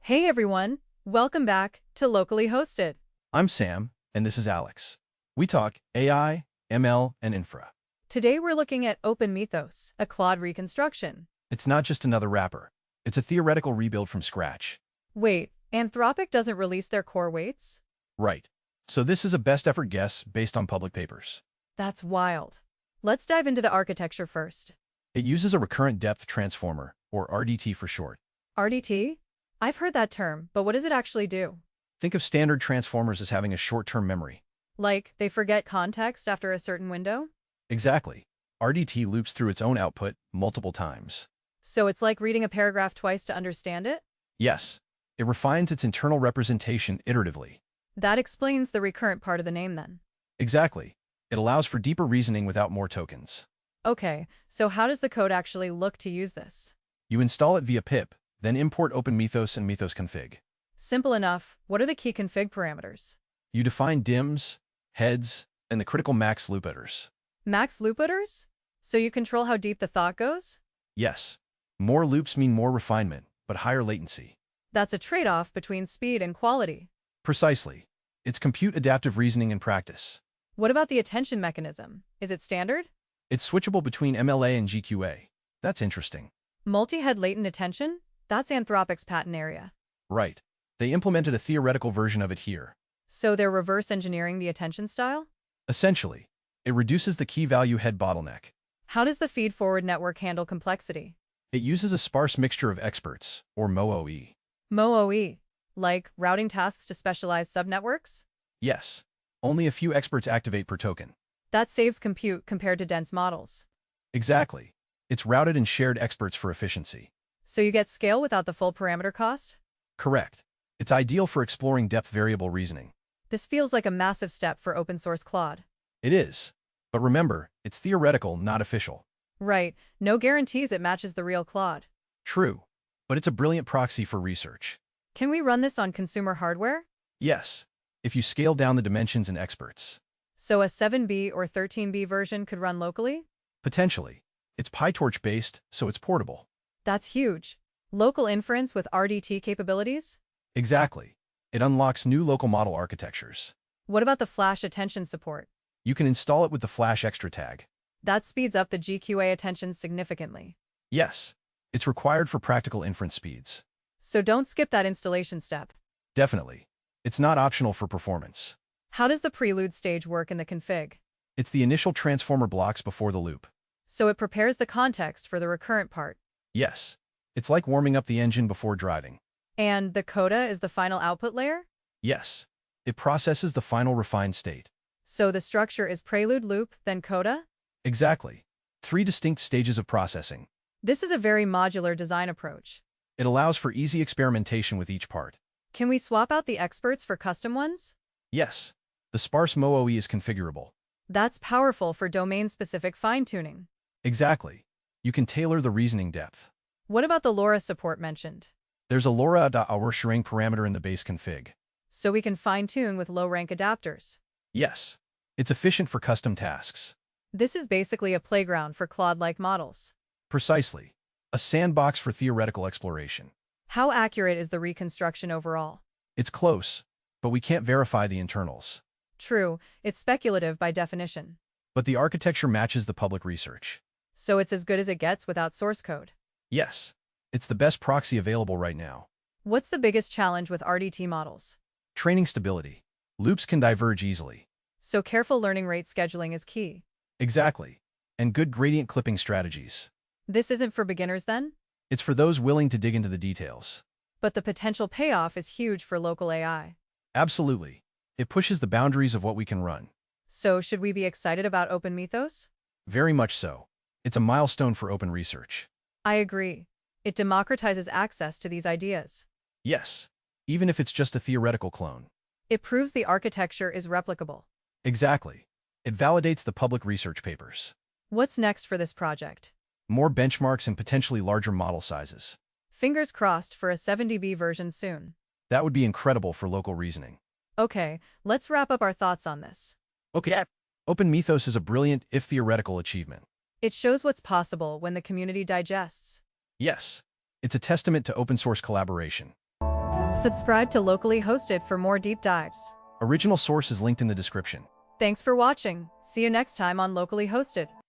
Hey everyone, welcome back to Locally Hosted. I'm Sam, and this is Alex. We talk AI, ML, and infra. Today we're looking at OpenMythos, a Claude reconstruction. It's not just another wrapper. It's a theoretical rebuild from scratch. Wait, Anthropic doesn't release their core weights? Right. So this is a best effort guess based on public papers. That's wild. Let's dive into the architecture first. It uses a recurrent depth transformer, or RDT for short. RDT? I've heard that term, but what does it actually do? Think of standard transformers as having a short-term memory. Like, they forget context after a certain window? Exactly. RDT loops through its own output multiple times. So it's like reading a paragraph twice to understand it? Yes. It refines its internal representation iteratively. That explains the recurrent part of the name then. Exactly. It allows for deeper reasoning without more tokens. Okay, so how does the code actually look to use this? You install it via pip, then import OpenMythos and mythos config. Simple enough. What are the key config parameters? You define dims, heads, and the critical max loop emitters. Max loop emitters? So you control how deep the thought goes? Yes, more loops mean more refinement, but higher latency. That's a trade-off between speed and quality. Precisely. It's compute adaptive reasoning in practice. What about the attention mechanism? Is it standard? It's switchable between MLA and GQA. That's interesting. Multi-head latent attention? That's Anthropic's patent area. Right. They implemented a theoretical version of it here. So they're reverse engineering the attention style? Essentially, it reduces the key value head bottleneck. How does the feed-forward network handle complexity? It uses a sparse mixture of experts, or MOOE. MOOE, like routing tasks to specialized subnetworks? Yes. Only a few experts activate per token. That saves compute compared to dense models. Exactly. It's routed and shared experts for efficiency. So you get scale without the full parameter cost? Correct. It's ideal for exploring depth variable reasoning. This feels like a massive step for open source Claude. It is. But remember, it's theoretical, not official. Right, no guarantees it matches the real Claude. True. But it's a brilliant proxy for research. Can we run this on consumer hardware? Yes. If you scale down the dimensions and experts. So a 7B or 13B version could run locally? Potentially. It's PyTorch-based, so it's portable. That's huge. Local inference with RDT capabilities? Exactly. It unlocks new local model architectures. What about the flash attention support? You can install it with the flash extra tag. That speeds up the GQA attention significantly. Yes. It's required for practical inference speeds. So don't skip that installation step. Definitely. It's not optional for performance. How does the prelude stage work in the config? It's the initial transformer blocks before the loop. So it prepares the context for the recurrent part. Yes. It's like warming up the engine before driving. And the coda is the final output layer? Yes. It processes the final refined state. So the structure is prelude loop, then coda? Exactly. 3 distinct stages of processing. This is a very modular design approach. It allows for easy experimentation with each part. Can we swap out the experts for custom ones? Yes. The sparse MOOE is configurable. That's powerful for domain-specific fine-tuning. Exactly. You can tailor the reasoning depth. What about the LoRa support mentioned? There's a LoRa.hour sharing parameter in the base config. So we can fine-tune with low-rank adapters. Yes. It's efficient for custom tasks. This is basically a playground for Claude-like models. Precisely. A sandbox for theoretical exploration. How accurate is the reconstruction overall? It's close, but we can't verify the internals. True, it's speculative by definition. But the architecture matches the public research. So it's as good as it gets without source code. Yes. It's the best proxy available right now. What's the biggest challenge with RDT models? Training stability. Loops can diverge easily. So careful learning rate scheduling is key. Exactly. And good gradient clipping strategies. This isn't for beginners then? It's for those willing to dig into the details. But the potential payoff is huge for local AI. Absolutely. It pushes the boundaries of what we can run. So should we be excited about OpenMythos? Very much so. It's a milestone for open research. I agree. It democratizes access to these ideas. Yes. Even if it's just a theoretical clone. It proves the architecture is replicable. Exactly. It validates the public research papers. What's next for this project? More benchmarks and potentially larger model sizes. Fingers crossed for a 70B version soon. That would be incredible for local reasoning. Okay, let's wrap up our thoughts on this. Okay. OpenMythos is a brilliant, if theoretical, achievement. It shows what's possible when the community digests. Yes. It's a testament to open source collaboration. Subscribe to Locally Hosted for more deep dives. Original source is linked in the description. Thanks for watching. See you next time on Locally Hosted.